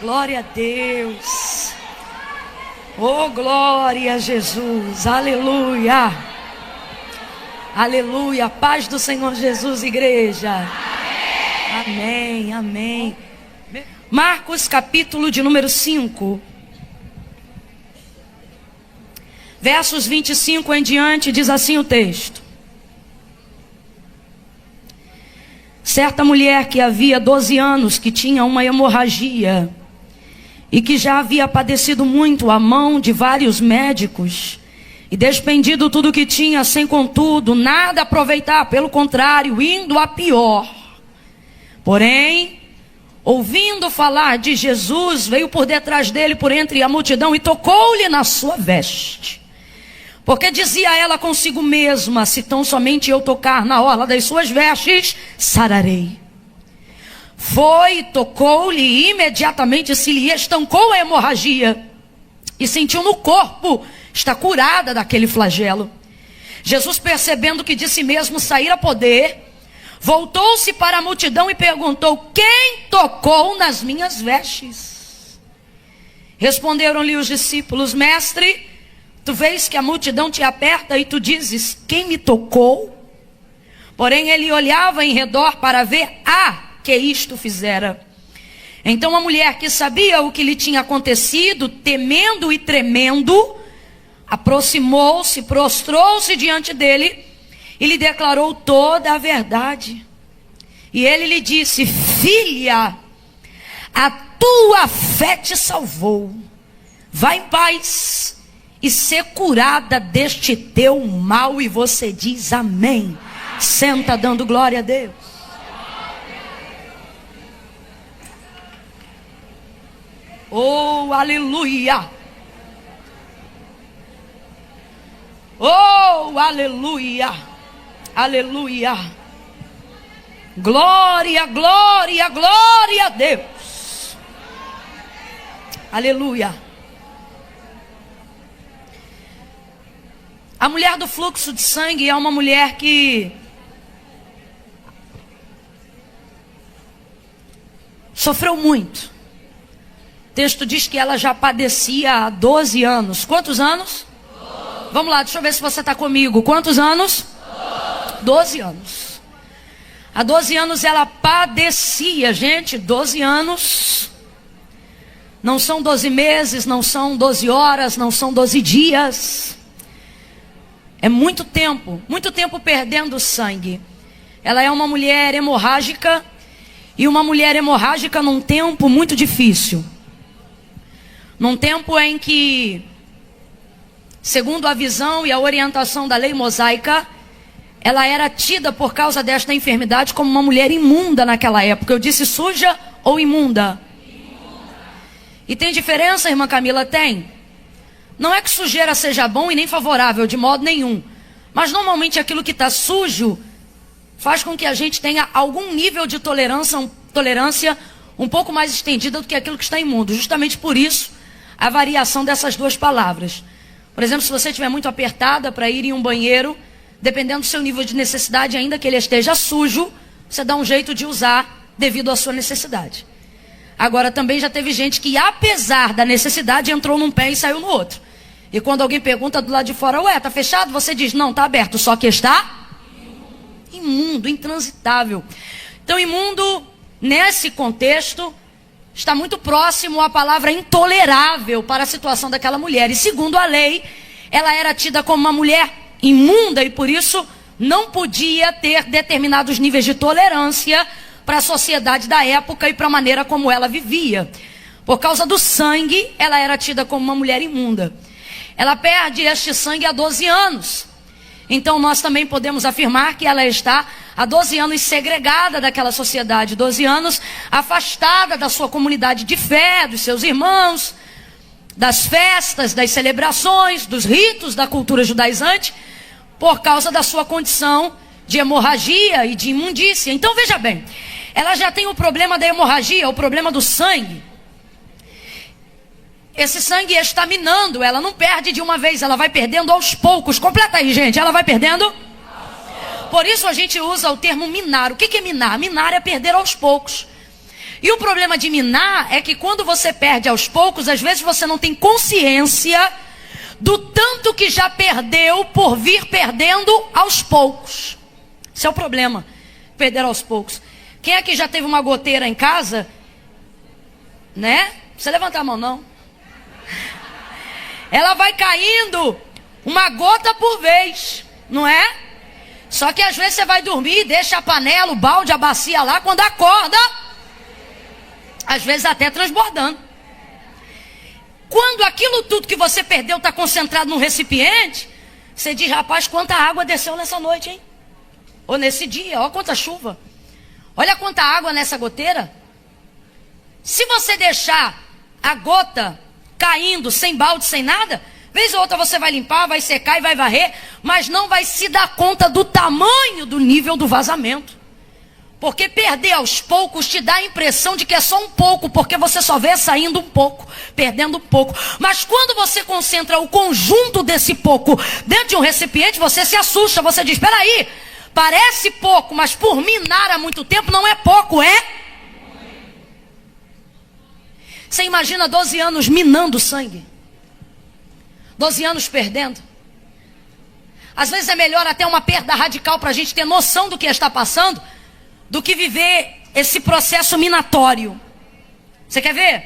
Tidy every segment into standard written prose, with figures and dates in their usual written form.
Glória a Deus. Oh, glória a Jesus. Aleluia. Aleluia. Paz do Senhor Jesus, igreja. Amém, amém. Marcos, capítulo de número 5. Versos 25 em diante, diz assim o texto. Certa mulher que havia 12 anos, que tinha uma hemorragia, e que já havia padecido muito à mão de vários médicos, e despendido tudo o que tinha, sem contudo nada aproveitar, pelo contrário, indo a pior. Porém, ouvindo falar de Jesus, veio por detrás dele, por entre a multidão, e tocou-lhe na sua veste. Porque dizia ela consigo mesma: se tão somente eu tocar na orla das suas vestes, sararei. Foi, tocou-lhe, e imediatamente se lhe estancou a hemorragia, e sentiu no corpo estar curada daquele flagelo. Jesus, percebendo que de si mesmo saíra poder, voltou-se para a multidão e perguntou: quem tocou nas minhas vestes? Responderam-lhe os discípulos: mestre, tu vês que a multidão te aperta e tu dizes: quem me tocou? Porém ele olhava em redor para ver que isto fizera. Então a mulher, que sabia o que lhe tinha acontecido, temendo e tremendo, aproximou-se, prostrou-se diante dele e lhe declarou toda a verdade. E ele lhe disse: filha, a tua fé te salvou. Vá em paz e ser curada deste teu mal. E você diz amém. Senta dando glória a Deus. Oh, aleluia. Oh, aleluia. Aleluia. Glória, glória, glória a Deus. Aleluia. A mulher do fluxo de sangue é uma mulher que sofreu muito. O texto diz que ela já padecia há 12 anos. Quantos anos? 12. Vamos lá, deixa eu ver se você está comigo. Quantos anos? 12 anos. Há 12 anos ela padecia, gente. 12 anos. Não são 12 meses, não são 12 horas, não são 12 dias. É muito tempo perdendo sangue. Ela é uma mulher hemorrágica, e uma mulher hemorrágica num tempo muito difícil. Num tempo em que, segundo a visão e a orientação da lei mosaica, ela era tida por causa desta enfermidade como uma mulher imunda naquela época. Eu disse suja ou imunda? Imunda. E tem diferença, irmã Camila? Tem. Não é que sujeira seja bom e nem favorável, de modo nenhum. Mas normalmente aquilo que está sujo faz com que a gente tenha algum nível de tolerância um pouco mais estendida do que aquilo que está imundo. Justamente por isso, a variação dessas duas palavras. Por exemplo, se você estiver muito apertada para ir em um banheiro, dependendo do seu nível de necessidade, ainda que ele esteja sujo, você dá um jeito de usar devido à sua necessidade. Agora, também já teve gente que, apesar da necessidade, entrou num pé e saiu no outro. E quando alguém pergunta do lado de fora: ué, tá fechado? Você diz: não, tá aberto, só que está imundo, intransitável. Então, imundo, nesse contexto, está muito próximo à palavra intolerável para a situação daquela mulher. E segundo a lei, ela era tida como uma mulher imunda e por isso não podia ter determinados níveis de tolerância para a sociedade da época e para a maneira como ela vivia. Por causa do sangue, ela era tida como uma mulher imunda. Ela perde este sangue há 12 anos. Então nós também podemos afirmar que ela está há 12 anos segregada daquela sociedade, 12 anos afastada da sua comunidade de fé, dos seus irmãos, das festas, das celebrações, dos ritos da cultura judaizante, por causa da sua condição de hemorragia e de imundícia. Então veja bem, ela já tem o problema da hemorragia, o problema do sangue. Esse sangue está minando, ela não perde de uma vez, ela vai perdendo aos poucos. Completa aí, gente, ela vai perdendo. Por isso a gente usa o termo minar. O que é minar? Minar é perder aos poucos. E o problema de minar é que quando você perde aos poucos, às vezes você não tem consciência do tanto que já perdeu por vir perdendo aos poucos. Esse é o problema, perder aos poucos. Quem aqui já teve uma goteira em casa, né? Não precisa levantar a mão, não. Ela vai caindo uma gota por vez, não é? Só que às vezes você vai dormir, deixa a panela, o balde, a bacia lá, quando acorda, às vezes até transbordando. Quando aquilo tudo que você perdeu está concentrado num recipiente, você diz, rapaz, quanta água desceu nessa noite, hein? Ou nesse dia, olha quanta chuva. Olha quanta água nessa goteira. Se você deixar a gota caindo, sem balde, sem nada, vez ou outra você vai limpar, vai secar e vai varrer, mas não vai se dar conta do tamanho do nível do vazamento. Porque perder aos poucos te dá a impressão de que é só um pouco, porque você só vê saindo um pouco, perdendo um pouco. Mas quando você concentra o conjunto desse pouco dentro de um recipiente, você se assusta, você diz, espera aí, parece pouco, mas por minar há muito tempo não é pouco, é? Você imagina 12 anos minando sangue, 12 anos perdendo. Às vezes é melhor até uma perda radical para a gente ter noção do que está passando, do que viver esse processo minatório. Você quer ver?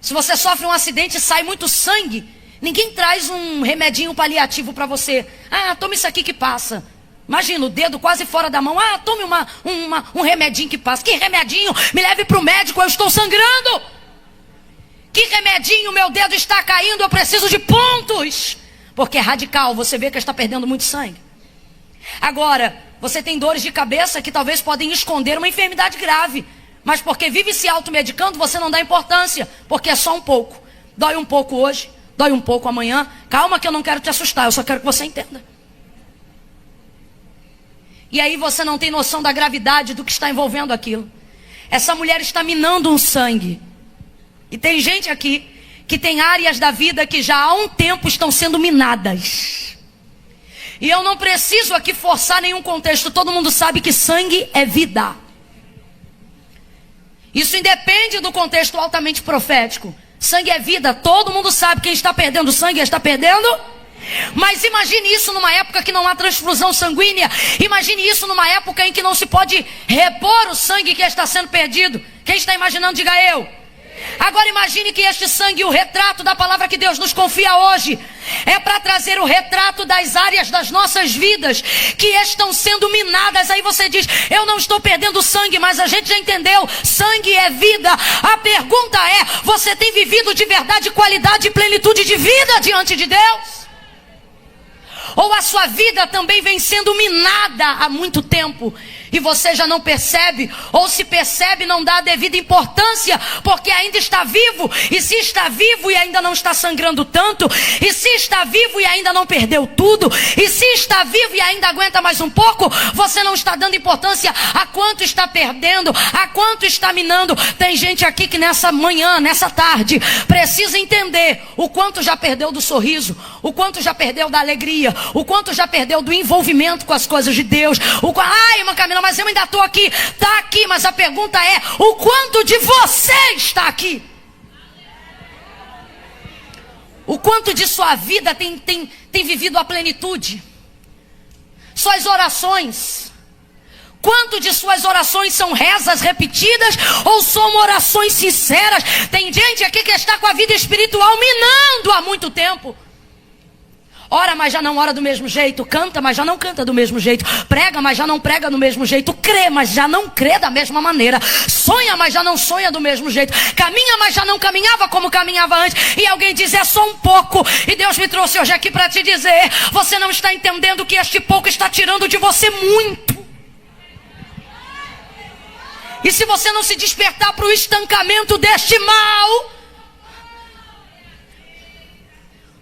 Se você sofre um acidente e sai muito sangue, ninguém traz um remedinho paliativo para você. Ah, tome isso aqui que passa. Imagina, o dedo quase fora da mão. Ah, tome um remedinho que passa. Que remedinho? Me leve para o médico, eu estou sangrando. Que remedinho, meu dedo está caindo, eu preciso de pontos. Porque é radical, você vê que está perdendo muito sangue. Agora, você tem dores de cabeça que talvez podem esconder uma enfermidade grave. Mas porque vive se automedicando, você não dá importância. Porque é só um pouco. Dói um pouco hoje, dói um pouco amanhã. Calma que eu não quero te assustar, eu só quero que você entenda. E aí você não tem noção da gravidade do que está envolvendo aquilo. Essa mulher está minando um sangue. E tem gente aqui que tem áreas da vida que já há um tempo estão sendo minadas. E eu não preciso aqui forçar nenhum contexto. Todo mundo sabe que sangue é vida. Isso independe do contexto altamente profético. Sangue é vida. Todo mundo sabe que quem está perdendo sangue está perdendo. Mas imagine isso numa época que não há transfusão sanguínea. Imagine isso numa época em que não se pode repor o sangue que está sendo perdido. Quem está imaginando, diga eu. Agora imagine que este sangue, o retrato da palavra que Deus nos confia hoje, é para trazer o retrato das áreas das nossas vidas que estão sendo minadas. Aí você diz, eu não estou perdendo sangue, mas a gente já entendeu, sangue é vida. A pergunta é, você tem vivido de verdade, qualidade e plenitude de vida diante de Deus? Ou a sua vida também vem sendo minada há muito tempo e você já não percebe, ou se percebe não dá a devida importância, porque ainda está vivo, e se está vivo e ainda não está sangrando tanto, e se está vivo e ainda não perdeu tudo, e se está vivo e ainda aguenta mais um pouco, você não está dando importância a quanto está perdendo, a quanto está minando. Tem gente aqui que nessa manhã, nessa tarde, precisa entender o quanto já perdeu do sorriso, o quanto já perdeu da alegria, o quanto já perdeu do envolvimento com as coisas de Deus. Ai, irmã Camila, mas eu ainda estou aqui. Está aqui, mas a pergunta é, o quanto de você está aqui? O quanto de sua vida tem vivido a plenitude? Suas orações. Quanto de suas orações são rezas repetidas ou são orações sinceras? Tem gente aqui que está com a vida espiritual minando há muito tempo. Ora, mas já não ora do mesmo jeito. Canta, mas já não canta do mesmo jeito. Prega, mas já não prega do mesmo jeito. Crê, mas já não crê da mesma maneira. Sonha, mas já não sonha do mesmo jeito. Caminha, mas já não caminhava como caminhava antes. E alguém diz, é só um pouco. E Deus me trouxe hoje aqui para te dizer, você não está entendendo que este pouco está tirando de você muito. E se você não se despertar para o estancamento deste mal,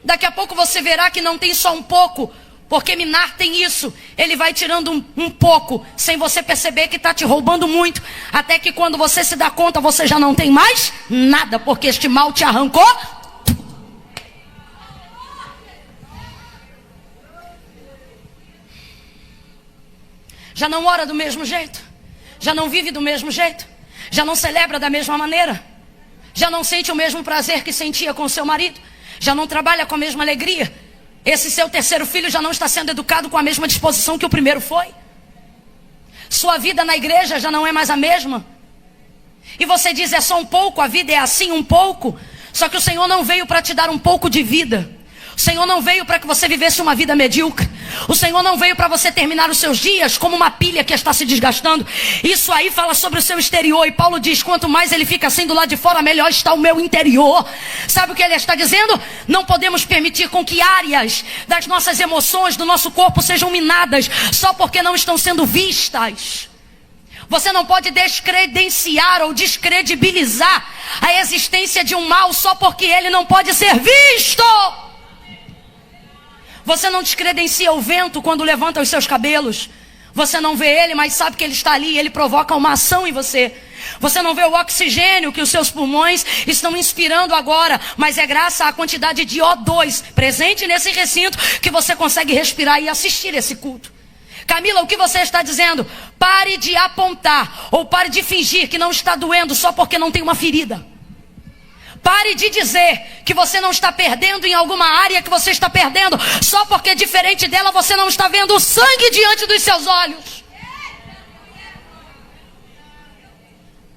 daqui a pouco você verá que não tem só um pouco, porque minar tem isso. Ele vai tirando um pouco, sem você perceber que está te roubando muito. Até que quando você se dá conta, você já não tem mais nada, porque este mal te arrancou. Já não ora do mesmo jeito, já não vive do mesmo jeito. Já não celebra da mesma maneira. Já não sente o mesmo prazer que sentia com o seu marido. Já não trabalha com a mesma alegria. Esse seu terceiro filho já não está sendo educado com a mesma disposição que o primeiro foi. Sua vida na igreja já não é mais a mesma. E você diz, é só um pouco, a vida é assim, um pouco. Só que o Senhor não veio para te dar um pouco de vida. O Senhor não veio para que você vivesse uma vida medíocre. O Senhor não veio para você terminar os seus dias como uma pilha que está se desgastando. Isso aí fala sobre o seu exterior. E Paulo diz, quanto mais ele fica assim do lado de fora, melhor está o meu interior. Sabe o que ele está dizendo? Não podemos permitir com que áreas das nossas emoções, do nosso corpo sejam minadas só porque não estão sendo vistas. Você não pode descredenciar ou descredibilizar a existência de um mal só porque ele não pode ser visto. Você não descredencia o vento quando levanta os seus cabelos. Você não vê ele, mas sabe que ele está ali e ele provoca uma ação em você. Você não vê o oxigênio que os seus pulmões estão inspirando agora, mas é graças à quantidade de O2 presente nesse recinto que você consegue respirar e assistir esse culto. Camila, o que você está dizendo? Pare de apontar ou pare de fingir que não está doendo só porque não tem uma ferida. Pare de dizer que você não está perdendo em alguma área que você está perdendo só porque diferente dela você não está vendo o sangue diante dos seus olhos.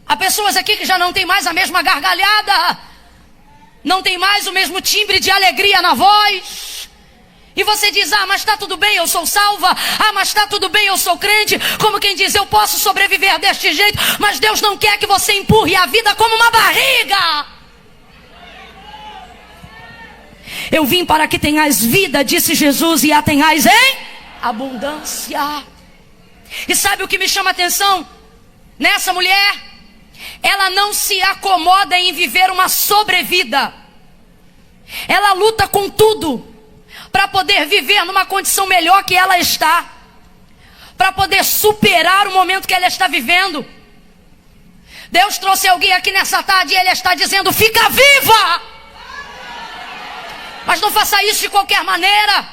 Há pessoas aqui que já não tem mais a mesma gargalhada, não tem mais o mesmo timbre de alegria na voz. E você diz, ah, mas está tudo bem, eu sou salva. Ah, mas está tudo bem, eu sou crente. Como quem diz, eu posso sobreviver deste jeito. Mas Deus não quer que você empurre a vida como uma barriga. Eu vim para que tenhais vida, disse Jesus, e a tenhais em abundância. E sabe o que me chama a atenção nessa mulher? Ela não se acomoda em viver uma sobrevida. Ela luta com tudo para poder viver numa condição melhor que ela está, para poder superar o momento que ela está vivendo. Deus trouxe alguém aqui nessa tarde e ele está dizendo, fica viva! Mas não faça isso de qualquer maneira.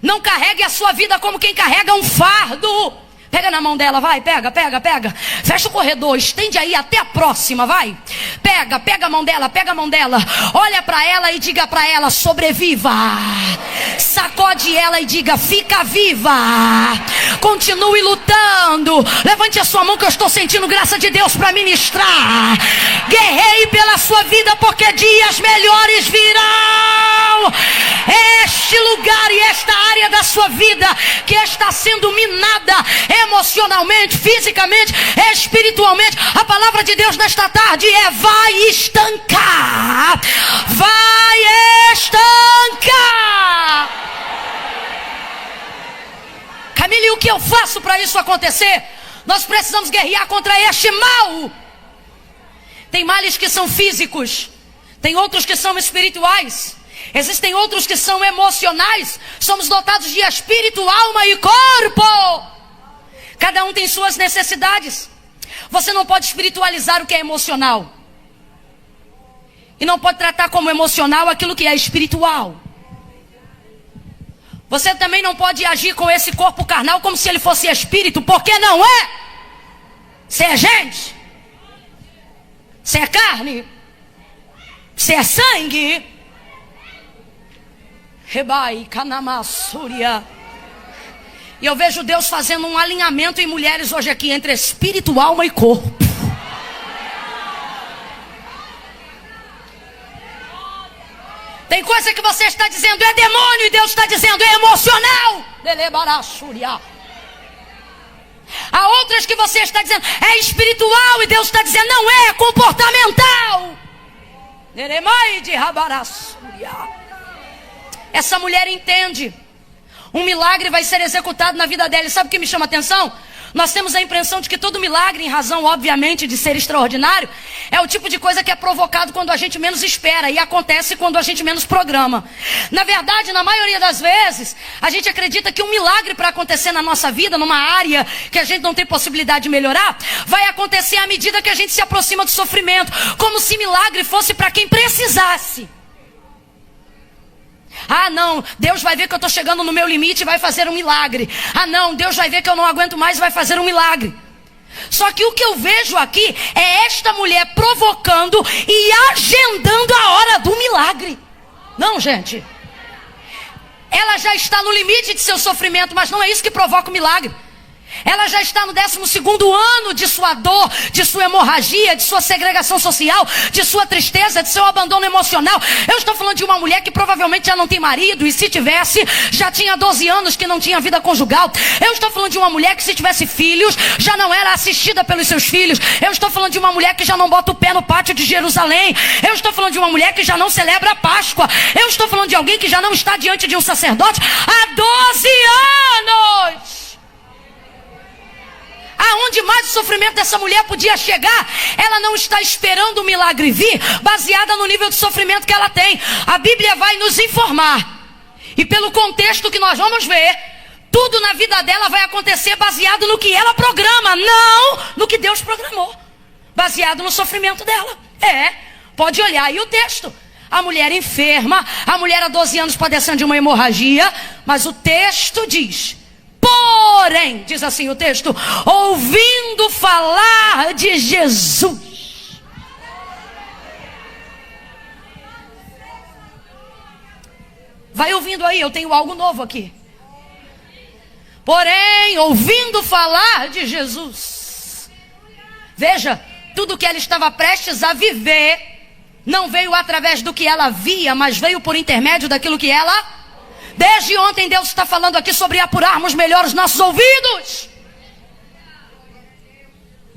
Não carregue a sua vida como quem carrega um fardo. Pega na mão dela, vai, pega. Fecha o corredor, estende aí até a próxima, vai. Pega a mão dela, Olha para ela e diga para ela, sobreviva. Sacode ela e diga, fica viva. Continue lutando. Levante a sua mão que eu estou sentindo graça de Deus para ministrar. Guerreie pela sua vida porque dias melhores virão. Este lugar e esta área da sua vida que está sendo minada emocionalmente, fisicamente, espiritualmente, a palavra de Deus nesta tarde é vai estancar. Vai estancar. Camila, e o que eu faço para isso acontecer? Nós precisamos guerrear contra este mal. Tem males que são físicos, tem outros que são espirituais, existem outros que são emocionais. Somos dotados de espírito, alma e corpo. Cada um tem suas necessidades. Você não pode espiritualizar o que é emocional. E não pode tratar como emocional aquilo que é espiritual. Você também não pode agir com esse corpo carnal como se ele fosse espírito, porque não é. Você é gente. Você é carne. Você é sangue. Rebai, Kanamassúria. E eu vejo Deus fazendo um alinhamento em mulheres hoje aqui entre espírito, alma e corpo. Tem coisa que você está dizendo é demônio e Deus está dizendo é emocional. Há outras que você está dizendo é espiritual e Deus está dizendo não é comportamental. Essa mulher entende. Um milagre vai ser executado na vida dela. E sabe o que me chama a atenção? Nós temos a impressão de que todo milagre, em razão, obviamente, de ser extraordinário, é o tipo de coisa que é provocado quando a gente menos espera e acontece quando a gente menos programa. Na verdade, na maioria das vezes, a gente acredita que um milagre para acontecer na nossa vida, numa área que a gente não tem possibilidade de melhorar, vai acontecer à medida que a gente se aproxima do sofrimento, como se milagre fosse para quem precisasse. Ah não, Deus vai ver que eu estou chegando no meu limite e vai fazer um milagre. Ah não, Deus vai ver que eu não aguento mais e vai fazer um milagre. Só que o que eu vejo aqui é esta mulher provocando e agendando a hora do milagre. Não, gente. Ela já está no limite de seu sofrimento, mas não é isso que provoca o milagre. Ela já está no 12º ano de sua dor, de sua hemorragia, de sua segregação social, de sua tristeza, de seu abandono emocional. Eu estou falando de uma mulher que provavelmente já não tem marido, e se tivesse, já tinha 12 anos que não tinha vida conjugal. Eu estou falando de uma mulher que, se tivesse filhos, já não era assistida pelos seus filhos. Eu estou falando de uma mulher que já não bota o pé no pátio de Jerusalém. Eu estou falando de uma mulher que já não celebra a Páscoa. Eu estou falando de alguém que já não está diante de um sacerdote há 12 anos. Aonde mais o sofrimento dessa mulher podia chegar, ela não está esperando o milagre vir, baseada no nível de sofrimento que ela tem. A Bíblia vai nos informar, e pelo contexto que nós vamos ver, tudo na vida dela vai acontecer baseado no que ela programa, não no que Deus programou, baseado no sofrimento dela. Pode olhar aí o texto. A mulher enferma, a mulher há 12 anos padecendo de uma hemorragia, mas o texto diz... Porém, diz assim o texto, ouvindo falar de Jesus. Vai ouvindo aí, eu tenho algo novo aqui. Porém, ouvindo falar de Jesus. Veja, tudo que ela estava prestes a viver, não veio através do que ela via, mas veio por intermédio daquilo que ela... Desde ontem Deus está falando aqui sobre apurarmos melhor os nossos ouvidos.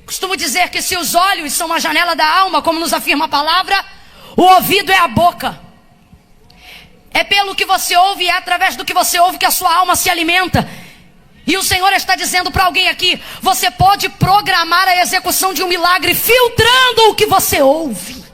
Costumo dizer que se os olhos são uma janela da alma, como nos afirma a palavra, o ouvido é a boca. É pelo que você ouve, é através do que você ouve que a sua alma se alimenta. E o Senhor está dizendo para alguém aqui, você pode programar a execução de um milagre filtrando o que você ouve.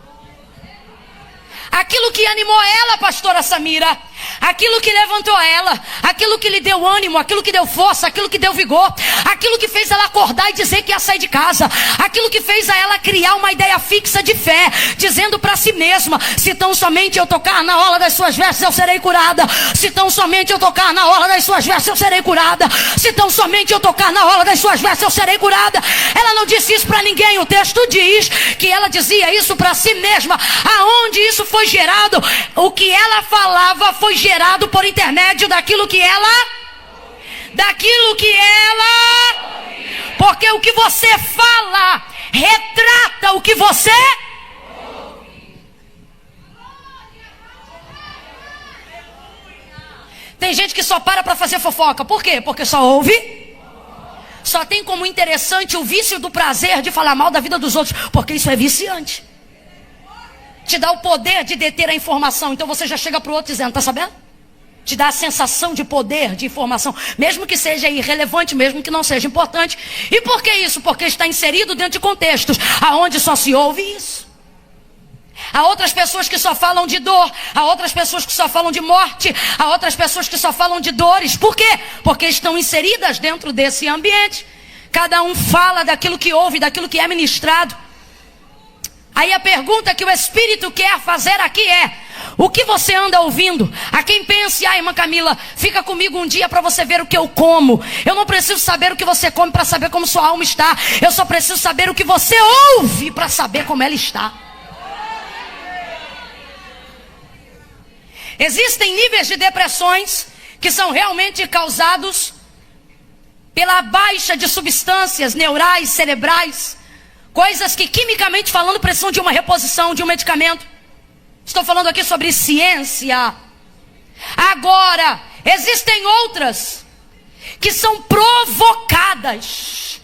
Aquilo que animou ela, pastora Samira, aquilo que levantou ela, aquilo que lhe deu ânimo, aquilo que deu força, aquilo que deu vigor, aquilo que fez ela acordar e dizer que ia sair de casa, aquilo que fez a ela criar uma ideia fixa de fé, dizendo para si mesma, se tão somente eu tocar na orla das suas vestes eu serei curada, se tão somente eu tocar na orla das suas vestes eu serei curada, se tão somente eu tocar na orla das suas vestes eu serei curada. Ela não disse isso para ninguém, o texto diz que ela dizia isso para si mesma. Aonde isso foi gerado? O que ela falava foi gerado por intermédio daquilo que ela, porque o que você fala retrata o que você. Tem gente que só para fazer fofoca. Por quê? Porque só ouve. Só tem como interessante o vício do prazer de falar mal da vida dos outros, porque isso é viciante. Te dá o poder de deter a informação. Então você já chega para o outro dizendo, tá sabendo? Te dá a sensação de poder, de informação, mesmo que seja irrelevante, mesmo que não seja importante. E por que isso? Porque está inserido dentro de contextos aonde só se ouve isso. Há outras pessoas que só falam de dor, há outras pessoas que só falam de morte, há outras pessoas que só falam de dores. Por quê? Porque estão inseridas dentro desse ambiente. Cada um fala daquilo que ouve, daquilo que é ministrado. Aí a pergunta que o Espírito quer fazer aqui é: o que você anda ouvindo? A quem pense, irmã Camila, fica comigo um dia para você ver o que eu como. Eu não preciso saber o que você come para saber como sua alma está. Eu só preciso saber o que você ouve para saber como ela está. Existem níveis de depressões que são realmente causados pela baixa de substâncias neurais, cerebrais, coisas que quimicamente falando precisam de uma reposição, de um medicamento. Estou falando aqui sobre ciência. Agora, existem outras que são provocadas.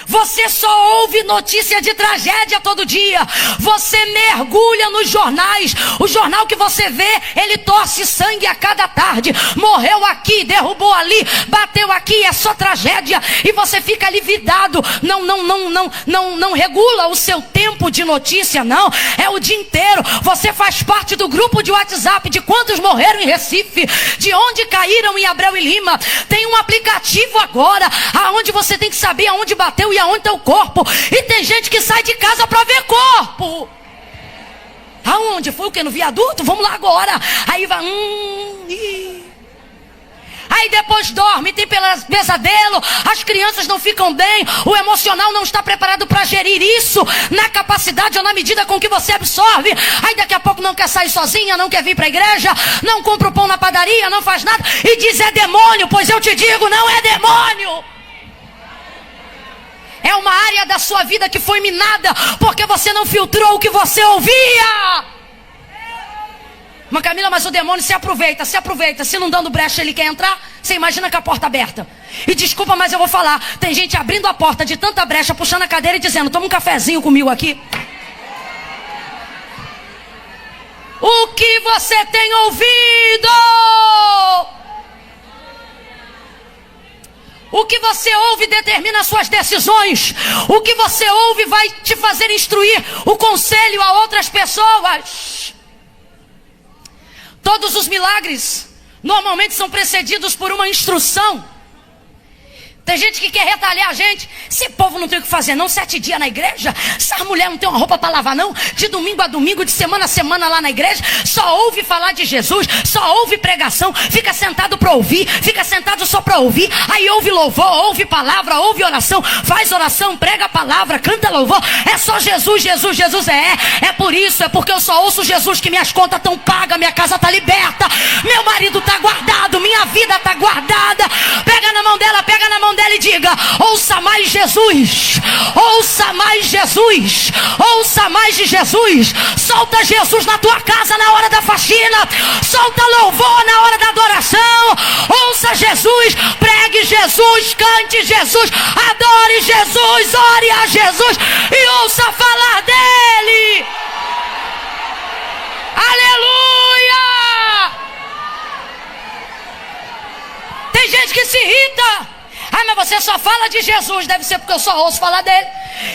Você só ouve notícia de tragédia todo dia. Você mergulha nos jornais. O jornal que você vê, ele torce sangue a cada tarde. Morreu aqui, derrubou ali, bateu aqui, é só tragédia. E você fica ali vidado. Não regula o seu tempo de notícia, não. É o dia inteiro. Você faz parte do grupo de WhatsApp de quantos morreram em Recife, de onde caíram em Abreu e Lima. Tem um aplicativo agora, aonde você tem que saber aonde bateu e aonde está o corpo. E tem gente que sai de casa para ver corpo. Aonde? Foi o que? No viaduto? Vamos lá agora. Aí vai. Aí depois dorme, tem pesadelo, as crianças não ficam bem, o emocional não está preparado para gerir isso na capacidade ou na medida com que você absorve. Aí daqui a pouco não quer sair sozinha, não quer vir para a igreja, não compra o pão na padaria, não faz nada e diz é demônio. Pois eu te digo, não é demônio. É uma área da sua vida que foi minada porque você não filtrou o que você ouvia. Mas Camila, mas o demônio se aproveita. Se não dando brecha ele quer entrar, você imagina com a porta aberta. E desculpa, mas eu vou falar, tem gente abrindo a porta de tanta brecha, puxando a cadeira e dizendo, toma um cafezinho comigo aqui. O que você tem ouvido? O que você ouve determina as suas decisões. O que você ouve vai te fazer instruir o conselho a outras pessoas. Todos os milagres normalmente são precedidos por uma instrução. Tem gente que quer retalhar a gente. Esse povo não tem o que fazer não, 7 dias na igreja. Essa mulher não tem uma roupa para lavar não. De domingo a domingo, de semana a semana lá na igreja. Só ouve falar de Jesus, só ouve pregação. Fica sentado para ouvir, fica sentado só para ouvir. Aí ouve louvor, ouve palavra, ouve oração. Faz oração, prega a palavra, canta louvor. É só Jesus, Jesus, Jesus. É por isso, é porque eu só ouço Jesus que minhas contas estão pagas, minha casa está liberta, meu marido está guardado, minha vida está guardada. Pega na mão dela, pega na mão dela e diga, ouça mais Jesus, ouça mais Jesus, ouça mais de Jesus. Solta Jesus na tua casa na hora da faxina, solta louvor na hora da adoração. Ouça Jesus, pregue Jesus, cante Jesus, adore Jesus, ore a Jesus e ouça falar dele. Aleluia! Tem gente que se irrita. Ah, mas você só fala de Jesus. Deve ser porque eu só ouço falar dele.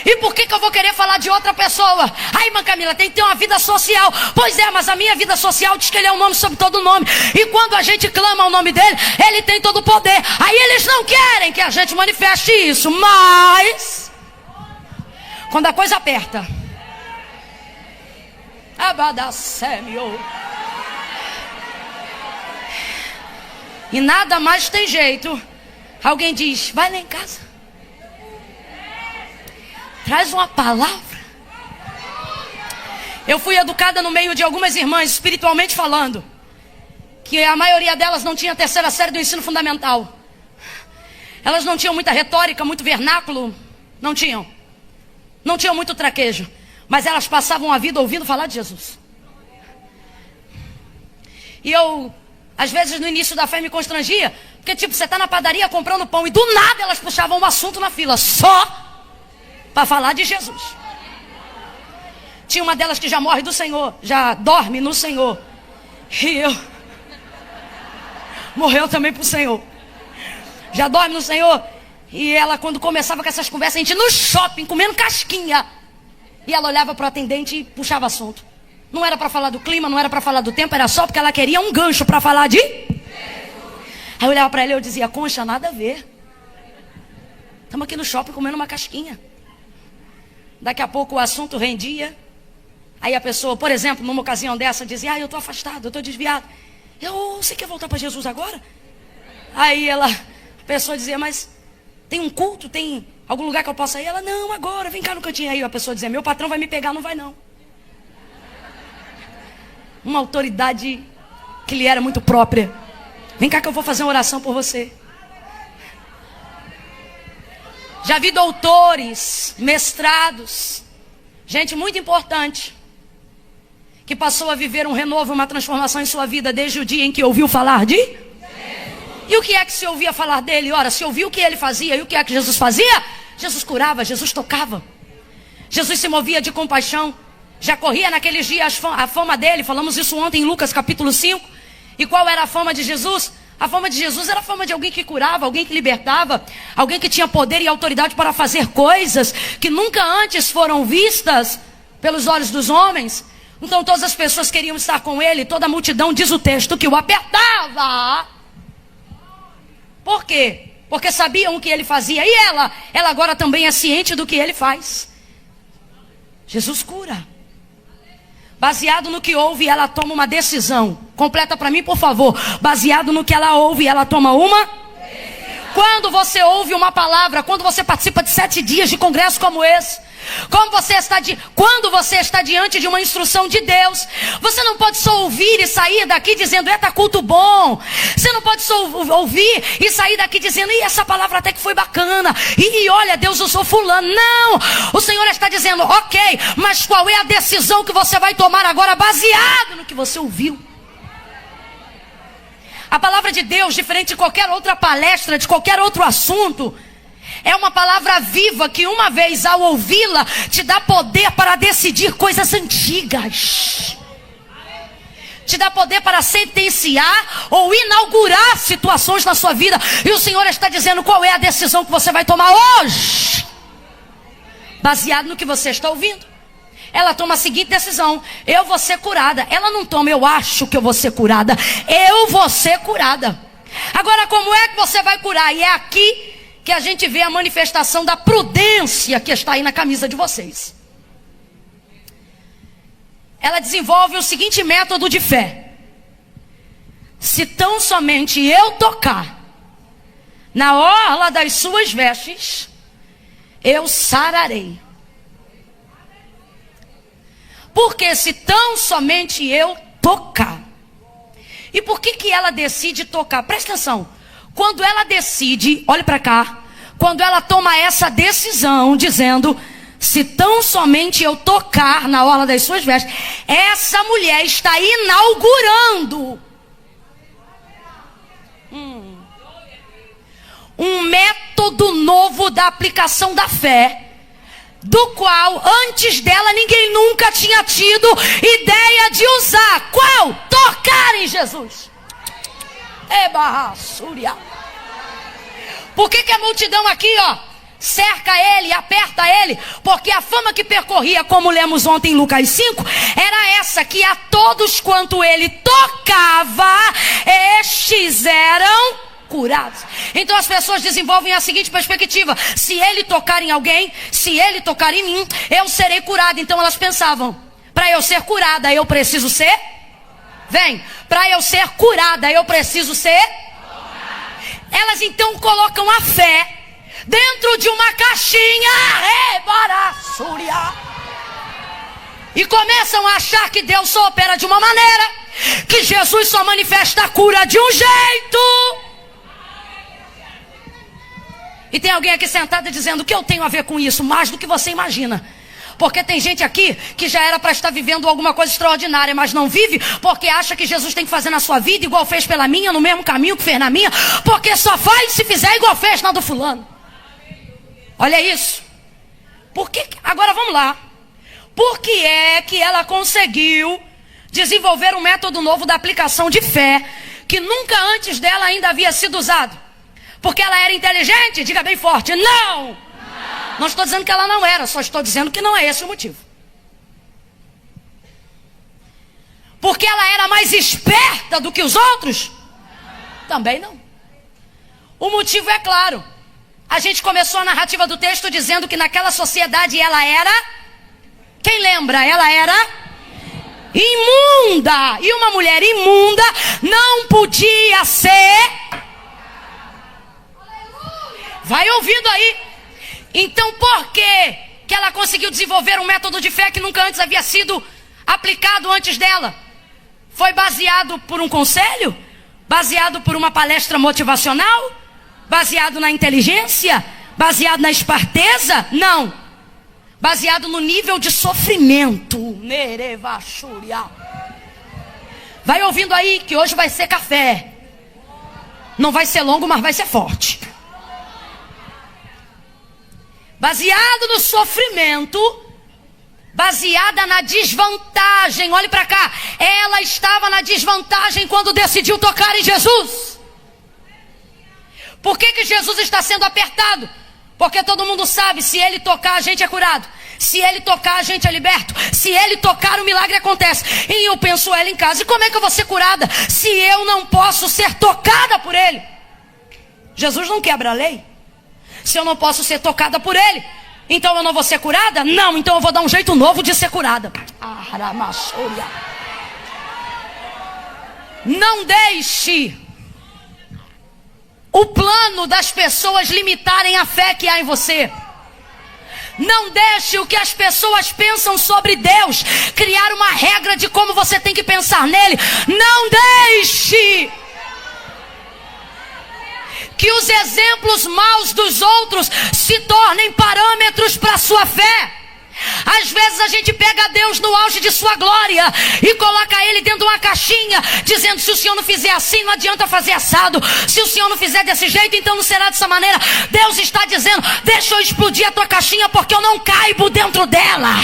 E por que eu vou querer falar de outra pessoa? Ai, irmã Camila, tem que ter uma vida social. Pois é, mas a minha vida social diz que ele é um nome sobre todo nome. E quando a gente clama o nome dele, ele tem todo o poder. Aí eles não querem que a gente manifeste isso. Mas quando a coisa aperta, abadacemio, e nada mais tem jeito, alguém diz, vai lá em casa, traz uma palavra. Eu fui educada no meio de algumas irmãs, espiritualmente falando, que a maioria delas não tinha a 3ª série do ensino fundamental. Elas não tinham muita retórica, muito vernáculo, não tinham muito traquejo, mas elas passavam a vida ouvindo falar de Jesus. E eu, às vezes no início da fé me constrangia, porque tipo, você está na padaria comprando pão e do nada elas puxavam um assunto na fila, só para falar de Jesus. Tinha uma delas que já morre do Senhor, já dorme no Senhor. E eu, morreu também pro Senhor. Já dorme no Senhor. E ela, quando começava com essas conversas, a gente no shopping, comendo casquinha. E ela olhava para o atendente e puxava assunto. Não era para falar do clima, não era para falar do tempo, era só porque ela queria um gancho para falar de Jesus. Aí eu olhava para ela e eu dizia, Concha, nada a ver. Estamos aqui no shopping comendo uma casquinha. Daqui a pouco o assunto rendia. Aí a pessoa, por exemplo, numa ocasião dessa, dizia, eu estou afastado, eu estou desviado. Você quer voltar para Jesus agora? Aí a pessoa dizia, mas tem um culto, tem algum lugar que eu possa ir? Ela, não, agora, vem cá no cantinho. Aí a pessoa dizia, meu patrão vai me pegar, não vai não. Uma autoridade que lhe era muito própria. Vem cá que eu vou fazer uma oração por você. Já vi doutores, mestrados, gente muito importante, que passou a viver um renovo, uma transformação em sua vida desde o dia em que ouviu falar de Jesus. E o que é que se ouvia falar dele? Ora, se ouvia o que ele fazia. E o que é que Jesus fazia? Jesus curava, Jesus tocava. Jesus se movia de compaixão. Já corria naqueles dias a fama dele. Falamos isso ontem em Lucas capítulo 5. E qual era a fama de Jesus? A fama de Jesus era a fama de alguém que curava, alguém que libertava, alguém que tinha poder e autoridade para fazer coisas que nunca antes foram vistas pelos olhos dos homens. Então todas as pessoas queriam estar com ele. Toda a multidão, diz o texto, que o apertava. Por quê? Porque sabiam o que ele fazia. E ela agora também é ciente do que ele faz. Jesus cura. Baseado no que ouve, ela toma uma decisão. Completa para mim, por favor. Baseado no que ela ouve, ela toma uma decisão. Quando você ouve uma palavra, quando você participa de 7 dias de congresso como esse, quando você está diante de uma instrução de Deus, você não pode só ouvir e sair daqui dizendo, tá culto bom. Você não pode só ouvir e sair daqui dizendo, essa palavra até que foi bacana. E olha, Deus usou fulano. Não, o Senhor está dizendo, ok, mas qual é a decisão que você vai tomar agora baseado no que você ouviu? A palavra de Deus, diferente de qualquer outra palestra, de qualquer outro assunto, é uma palavra viva que uma vez ao ouvi-la, te dá poder para decidir coisas antigas. Te dá poder para sentenciar ou inaugurar situações na sua vida. E o Senhor está dizendo qual é a decisão que você vai tomar hoje. Baseado no que você está ouvindo. Ela toma a seguinte decisão, eu vou ser curada. Ela não toma, eu acho que eu vou ser curada. Eu vou ser curada. Agora, como é que você vai curar? E é aqui que a gente vê a manifestação da prudência que está aí na camisa de vocês. Ela desenvolve o seguinte método de fé. Se tão somente eu tocar na orla das suas vestes, eu sararei. Porque se tão somente eu tocar. E por que ela decide tocar? Presta atenção. Quando ela decide, olhe para cá. Quando ela toma essa decisão, dizendo, se tão somente eu tocar na orla das suas vestes, essa mulher está inaugurando um método novo da aplicação da fé, do qual antes dela ninguém nunca tinha tido ideia de usar. Qual? Tocar em Jesus. Por que a multidão aqui, cerca ele, aperta ele? Porque a fama que percorria, como lemos ontem em Lucas 5, era essa, que a todos quanto ele tocava, estes eram curados. Então as pessoas desenvolvem a seguinte perspectiva: se ele tocar em alguém, se ele tocar em mim, eu serei curada. Então elas pensavam, para eu ser curada eu preciso ser? Para eu ser curada eu preciso ser? Elas então colocam a fé dentro de uma caixinha e começam a achar que Deus só opera de uma maneira, que Jesus só manifesta a cura de um jeito. E tem alguém aqui sentado dizendo, o que eu tenho a ver com isso? Mais do que você imagina. Porque tem gente aqui que já era para estar vivendo alguma coisa extraordinária, mas não vive, porque acha que Jesus tem que fazer na sua vida igual fez pela minha, no mesmo caminho que fez na minha, porque só faz se fizer igual fez na do fulano. Olha isso. Agora vamos lá. Por que é que ela conseguiu desenvolver um método novo da aplicação de fé, que nunca antes dela ainda havia sido usado? Porque ela era inteligente? Diga bem forte, não! Não estou dizendo que ela não era, só estou dizendo que não é esse o motivo. Porque ela era mais esperta do que os outros? Também não. O motivo é claro. A gente começou a narrativa do texto dizendo que naquela sociedade ela era... Quem lembra? Ela era imunda. E uma mulher imunda não podia ser... Vai ouvindo aí. Então por que ela conseguiu desenvolver um método de fé que nunca antes havia sido aplicado antes dela? Foi baseado por um conselho? Baseado por uma palestra motivacional? Baseado na inteligência? Baseado na esperteza? Não. Baseado no nível de sofrimento. Vai ouvindo aí que hoje vai ser café. Não vai ser longo, mas vai ser forte. Baseado no sofrimento, baseada na desvantagem. Olhe para cá. Ela estava na desvantagem quando decidiu tocar em Jesus. Por que Jesus está sendo apertado? Porque todo mundo sabe, se ele tocar a gente é curado. Se ele tocar a gente é liberto. Se ele tocar o milagre acontece. E eu penso ela em casa, e como é que eu vou ser curada se eu não posso ser tocada por ele? Jesus não quebra a lei. Se eu não posso ser tocada por ele, Então eu não vou ser curada? Não, então eu vou dar um jeito novo de ser curada. Não deixe o plano das pessoas limitarem a fé que há em você. Não deixe o que as pessoas pensam sobre Deus criar uma regra de como você tem que pensar nele. Não deixe que os exemplos maus dos outros se tornem parâmetros para a sua fé. Às vezes a gente pega Deus no auge de sua glória e coloca ele dentro de uma caixinha, dizendo: se o Senhor não fizer assim, não adianta fazer assado. Se o Senhor não fizer desse jeito, então não será dessa maneira. Deus está dizendo: deixa eu explodir a tua caixinha, porque eu não caibo dentro dela.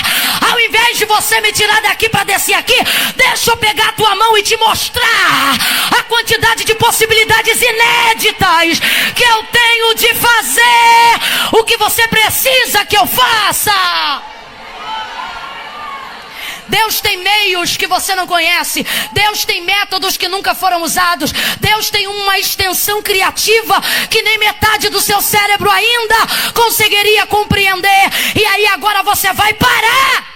Ao invés de você me tirar daqui para descer aqui, deixa eu pegar a tua mão e te mostrar a quantidade de possibilidades inéditas que eu tenho de fazer o que você precisa que eu faça. Deus tem meios que você não conhece. Deus tem métodos que nunca foram usados. Deus tem uma extensão criativa que nem metade do seu cérebro ainda conseguiria compreender. E aí agora você vai parar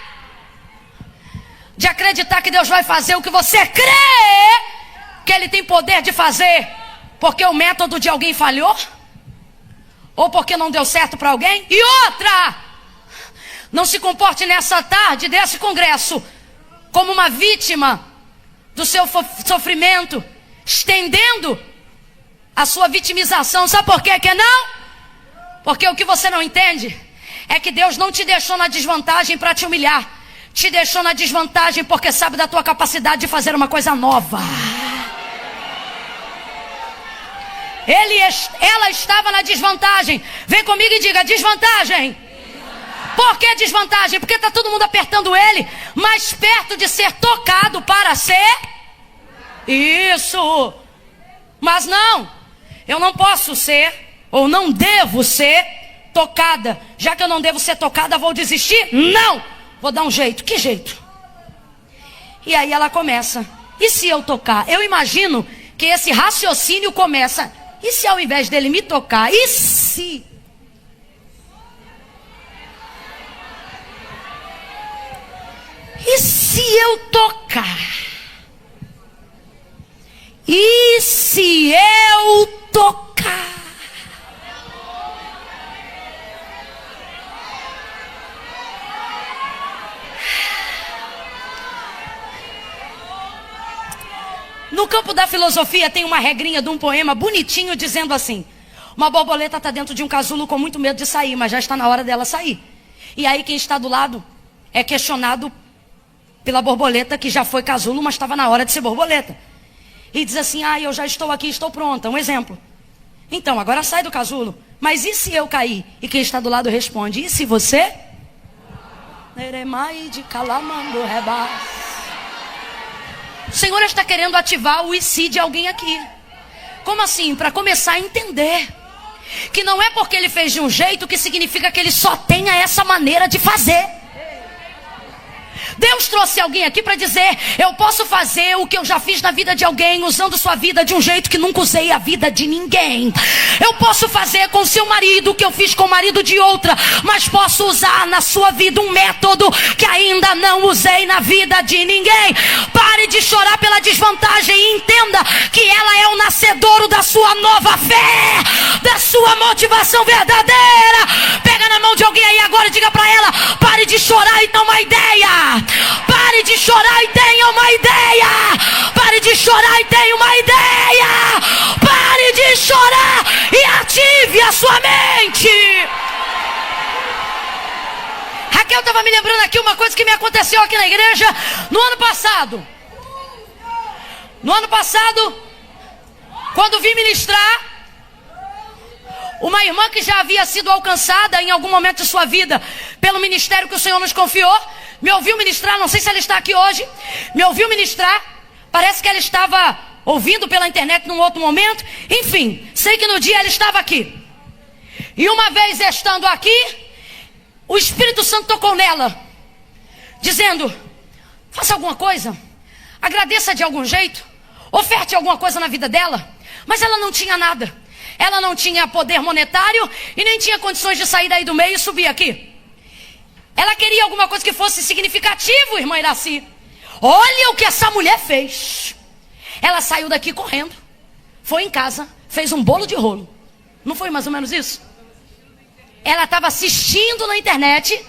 de acreditar que Deus vai fazer o que você crê que Ele tem poder de fazer, porque o método de alguém falhou, ou porque não deu certo para alguém. E outra, não se comporte nessa tarde desse congresso como uma vítima do seu sofrimento, estendendo a sua vitimização. Sabe por quê que não? Porque o que você não entende é que Deus não te deixou na desvantagem para te humilhar. Te deixou na desvantagem porque sabe da tua capacidade de fazer uma coisa nova. Ela estava na desvantagem. Vem comigo e diga: desvantagem. Por que desvantagem? Porque está todo mundo apertando ele, mais perto de ser tocado para ser isso. Mas não, eu não posso ser, ou não devo ser tocada. Já que eu não devo ser tocada, vou desistir? Não, vou dar um jeito. Que jeito? E aí ela começa: e se eu tocar? Eu imagino que esse raciocínio começa: e se ao invés dele me tocar? E se? E se eu tocar? E se eu tocar? No campo da filosofia tem uma regrinha de um poema bonitinho dizendo assim: uma borboleta está dentro de um casulo com muito medo de sair, mas já está na hora dela sair. E aí quem está do lado é questionado pela borboleta que já foi casulo, mas estava na hora de ser borboleta. E diz assim: eu já estou aqui, estou pronta. Um exemplo. Então, agora sai do casulo. Mas e se eu cair? E quem está do lado responde: e se você? O Senhor está querendo ativar o e se de alguém aqui. Como assim? Para começar a entender que não é porque ele fez de um jeito que significa que ele só tenha essa maneira de fazer. Deus trouxe alguém aqui para dizer: eu posso fazer o que eu já fiz na vida de alguém, usando sua vida de um jeito que nunca usei a vida de ninguém. Eu posso fazer com seu marido o que eu fiz com o marido de outra, mas posso usar na sua vida um método que ainda não usei na vida de ninguém. Pare de chorar pela desvantagem e entenda que ela é o nascedouro da sua nova fé, da sua motivação verdadeira. Pega na mão de alguém aí agora e diga para ela: pare de chorar e dá uma ideia. Pare de chorar e tenha uma ideia. Pare de chorar e tenha uma ideia. Pare de chorar e ative a sua mente. Raquel estava me lembrando aqui uma coisa que me aconteceu aqui na igreja no ano passado. No ano passado, quando vim ministrar, uma irmã que já havia sido alcançada em algum momento de sua vida pelo ministério que o Senhor nos confiou, me ouviu ministrar. Não sei se ela está aqui hoje. Me ouviu ministrar. Parece que ela estava ouvindo pela internet num outro momento. Enfim, sei que no dia ela estava aqui. E uma vez estando aqui, o Espírito Santo tocou nela, dizendo: faça alguma coisa, agradeça de algum jeito, oferte alguma coisa na vida dela. Mas ela não tinha nada. Ela não tinha poder monetário e nem tinha condições de sair daí do meio e subir aqui. Ela queria alguma coisa que fosse significativo, irmã Iraci. Olha o que essa mulher fez. Ela saiu daqui correndo, foi em casa, fez um bolo de rolo. Não foi mais ou menos isso? Ela estava assistindo na internet.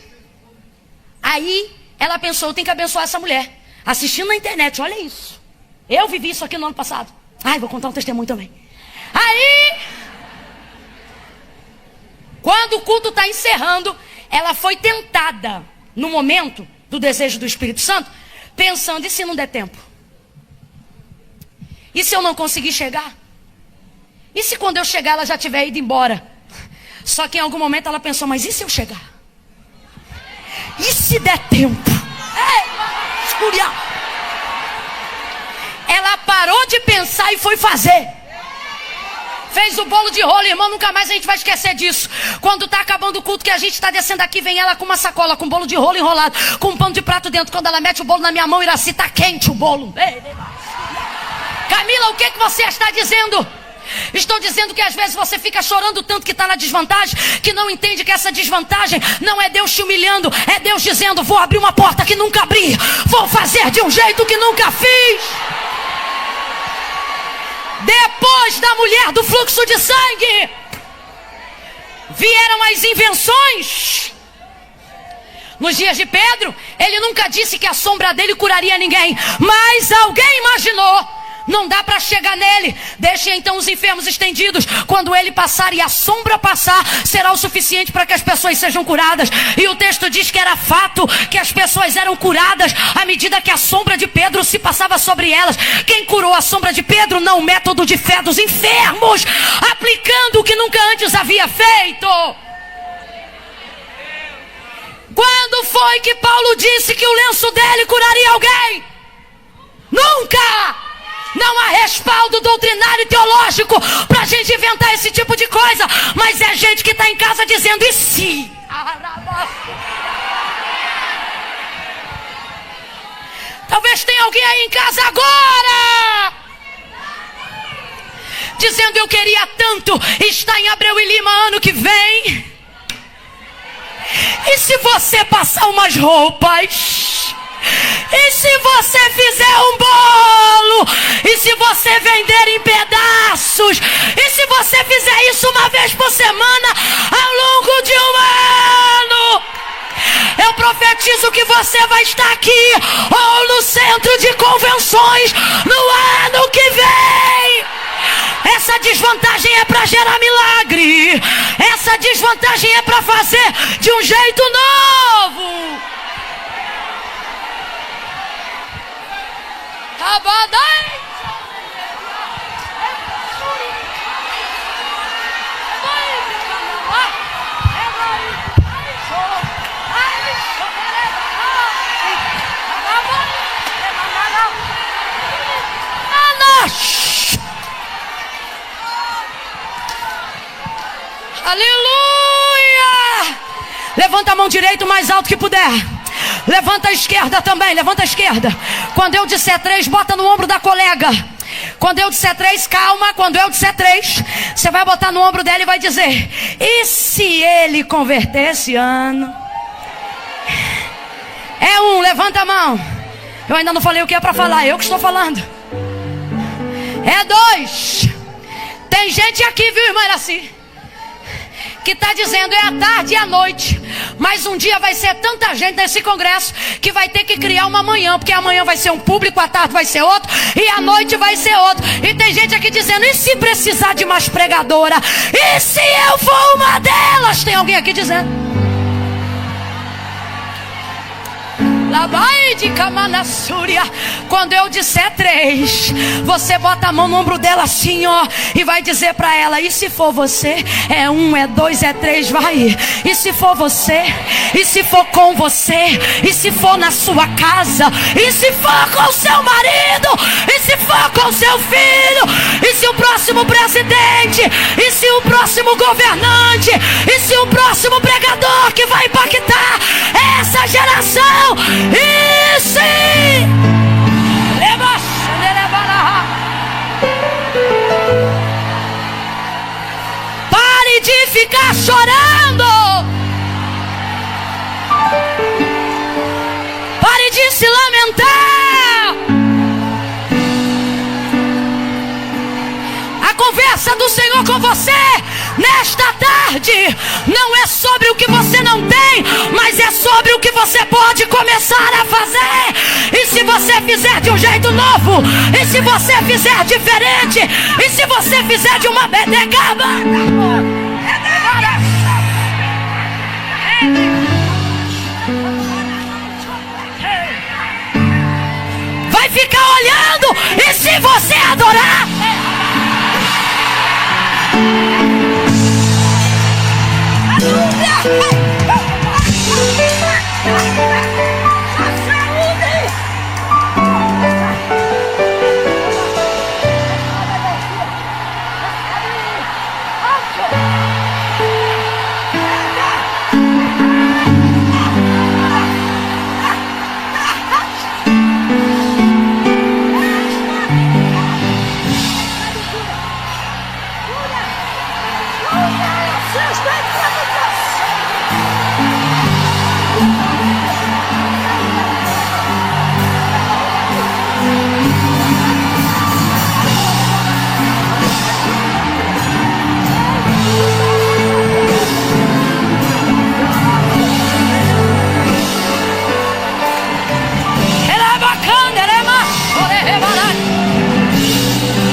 Aí ela pensou, eu tenho que abençoar essa mulher. Assistindo na internet, olha isso. Eu vivi isso aqui no ano passado. Ai, vou contar um testemunho também. Aí, quando o culto está encerrando, ela foi tentada, no momento do desejo do Espírito Santo, pensando, e se não der tempo? E se eu não conseguir chegar? E se quando eu chegar ela já tiver ido embora? Só que em algum momento ela pensou, mas e se eu chegar? E se der tempo? Ela parou de pensar e foi fazer. Fez o bolo de rolo, irmão, nunca mais a gente vai esquecer disso. Quando tá acabando o culto, que a gente tá descendo aqui, vem ela com uma sacola, com bolo de rolo enrolado, com um pano de prato dentro. Quando ela mete o bolo na minha mão, Iraci, tá quente o bolo. Camila, o que você está dizendo? Estou dizendo que às vezes você fica chorando tanto que está na desvantagem, que não entende que essa desvantagem não é Deus te humilhando, é Deus dizendo, vou abrir uma porta que nunca abri, vou fazer de um jeito que nunca fiz. Depois da mulher do fluxo de sangue, vieram as invenções. Nos dias de Pedro, ele nunca disse que a sombra dele curaria ninguém, mas alguém imaginou. Não dá para chegar nele. Deixe então os enfermos estendidos. Quando ele passar e a sombra passar, será o suficiente para que as pessoas sejam curadas. E o texto diz que era fato que as pessoas eram curadas à medida que a sombra de Pedro se passava sobre elas. Quem curou a sombra de Pedro? Não o método de fé dos enfermos, aplicando o que nunca antes havia feito. Quando foi que Paulo disse que o lenço dele curaria alguém? Nunca! Não há respaldo doutrinário e teológico pra gente inventar esse tipo de coisa. Mas é gente que está em casa dizendo, e se? Talvez tenha alguém aí em casa agora dizendo, eu queria tanto estar em Abreu e Lima ano que vem. E se você passar umas roupas? E se você fizer um bolo? E se você vender em pedaços? E se você fizer isso uma vez por semana ao longo de um ano? Eu profetizo que você vai estar aqui ou no centro de convenções no ano que vem. Essa desvantagem é para gerar milagre. Essa desvantagem é para fazer de um jeito novo. Aleluia! Levanta a mão direita o mais alto que puder. Levanta a esquerda também, levanta a esquerda. Quando eu disser 3, bota no ombro da colega. Quando eu disser 3, calma. Quando eu disser 3, você vai botar no ombro dela e vai dizer, e se ele converter esse ano? É 1, levanta a mão. Eu ainda não falei o que é para falar, eu que estou falando. É 2. Tem gente aqui, viu, irmã Iraci, que está dizendo, é à tarde e à noite. Mas um dia vai ser tanta gente nesse congresso que vai ter que criar uma manhã, porque amanhã vai ser um público, à tarde vai ser outro e à noite vai ser outro. E tem gente aqui dizendo, e se precisar de mais pregadora? E se eu for uma delas? Tem alguém aqui dizendo? Quando eu disser 3, você bota a mão no ombro dela assim, ó, e vai dizer pra ela, e se for você? É 1, é 2, é 3, vai. E se for você? E se for com você? E se for na sua casa? E se for com seu marido? E se for com seu filho? E se o próximo presidente? E se o próximo governante? E se o próximo pregador que vai impactar essa geração? E se? Pare de ficar chorando. você nesta tarde não é sobre o que você não tem, mas é sobre o que você pode começar a fazer. E se você fizer de um jeito novo, e se você fizer diferente, e se você fizer de uma bedegaba, vai ficar olhando. E se você adorar,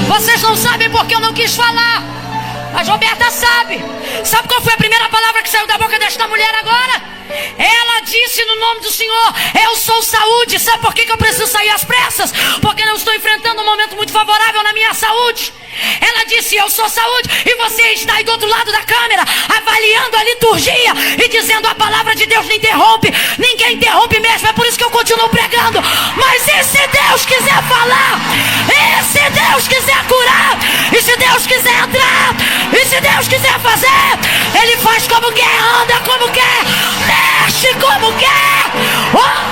vocês não sabem porque eu não quis falar, mas Roberta sabe. Sabe qual foi a primeira palavra que saiu da boca desta mulher agora? Ela disse no nome do Senhor: eu sou saúde. Sabe por que eu preciso sair às pressas? Porque não estou enfrentando um momento muito favorável na minha saúde. Ela disse: eu sou saúde. E você está aí do outro lado da câmera, avaliando a liturgia e dizendo: a palavra de Deus não interrompe. Ninguém interrompe mesmo, é por isso que eu continuo pregando. Mas e se Deus quiser falar? E se Deus quiser curar? E se Deus quiser entrar? E se Deus quiser fazer? Ele faz como quer, anda como quer, mexe como quer. Oh!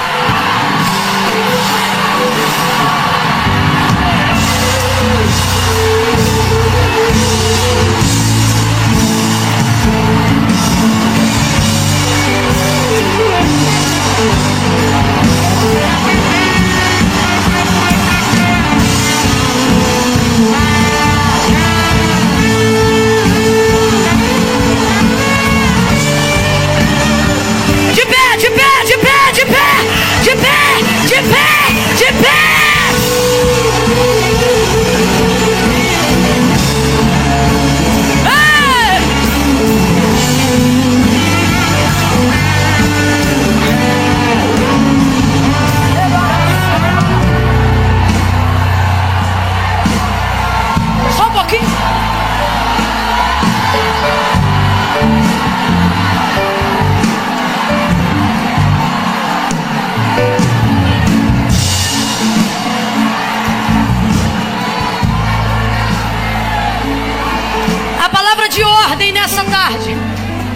Nessa tarde,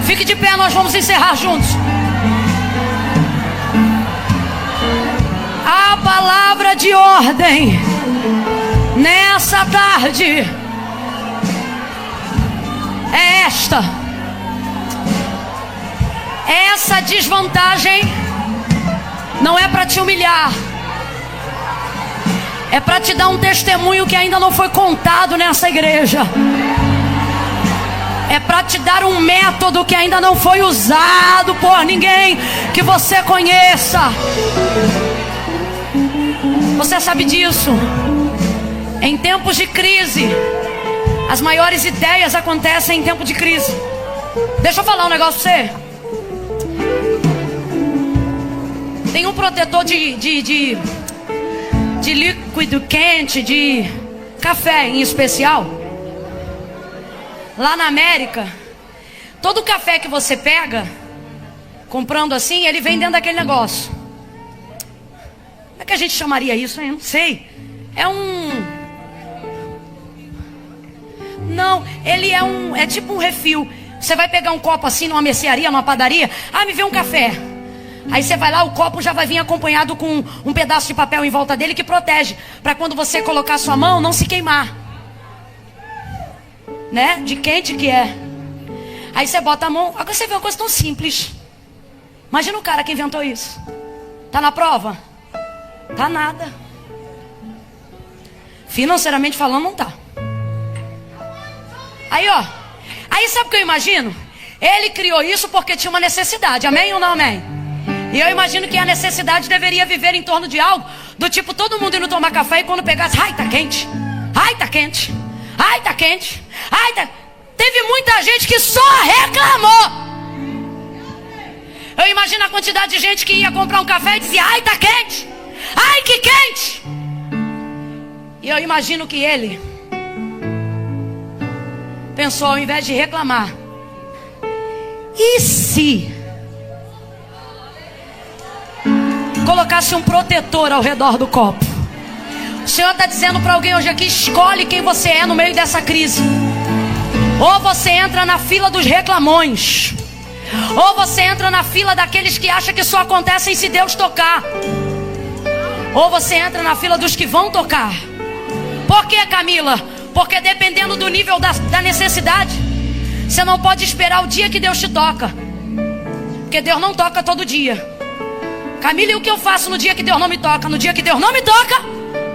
fique de pé, nós vamos encerrar juntos. A palavra de ordem nessa tarde é esta: essa desvantagem não é para te humilhar, é para te dar um testemunho que ainda não foi contado nessa igreja. É para te dar um método que ainda não foi usado por ninguém que você conheça. Você sabe disso. Em tempos de crise, as maiores ideias acontecem em tempo de crise. Deixa eu falar um negócio pra você. Tem um protetor de líquido quente, de café em especial. Lá na América, todo café que você pega, comprando assim, ele vem dentro daquele negócio. Como é que a gente chamaria isso, hein? Eu não sei. É um... Não, ele é tipo um refil. Você vai pegar um copo assim numa mercearia, numa padaria. Ah, me vê um café. Aí você vai lá, o copo já vai vir acompanhado com um pedaço de papel em volta dele que protege, para quando você colocar a sua mão, não se queimar. Né? De quente que é. Aí você bota a mão. Agora você vê uma coisa tão simples. Imagina o cara que inventou isso. Tá na prova? Tá nada. Financeiramente falando, não tá. Aí ó, Aí sabe o que eu imagino? Ele criou isso porque tinha uma necessidade, amém ou não amém? E eu imagino que a necessidade deveria viver em torno de algo do tipo todo mundo indo tomar café e quando pegasse, ai tá quente, ai tá quente, ai tá quente, ai tá... Teve muita gente que só reclamou. Eu imagino a quantidade de gente que ia comprar um café e dizia, ai tá quente, ai que quente. E eu imagino que ele pensou, ao invés de reclamar, e se colocasse um protetor ao redor do copo? O Senhor está dizendo para alguém hoje aqui, escolhe quem você é no meio dessa crise. Ou você entra na fila dos reclamões, ou você entra na fila daqueles que acham que só acontecem se Deus tocar, ou você entra na fila dos que vão tocar. Por que, Camila? Porque dependendo do nível da necessidade, você não pode esperar o dia que Deus te toca, porque Deus não toca todo dia. Camila, e o que eu faço no dia que Deus não me toca? No dia que Deus não me toca,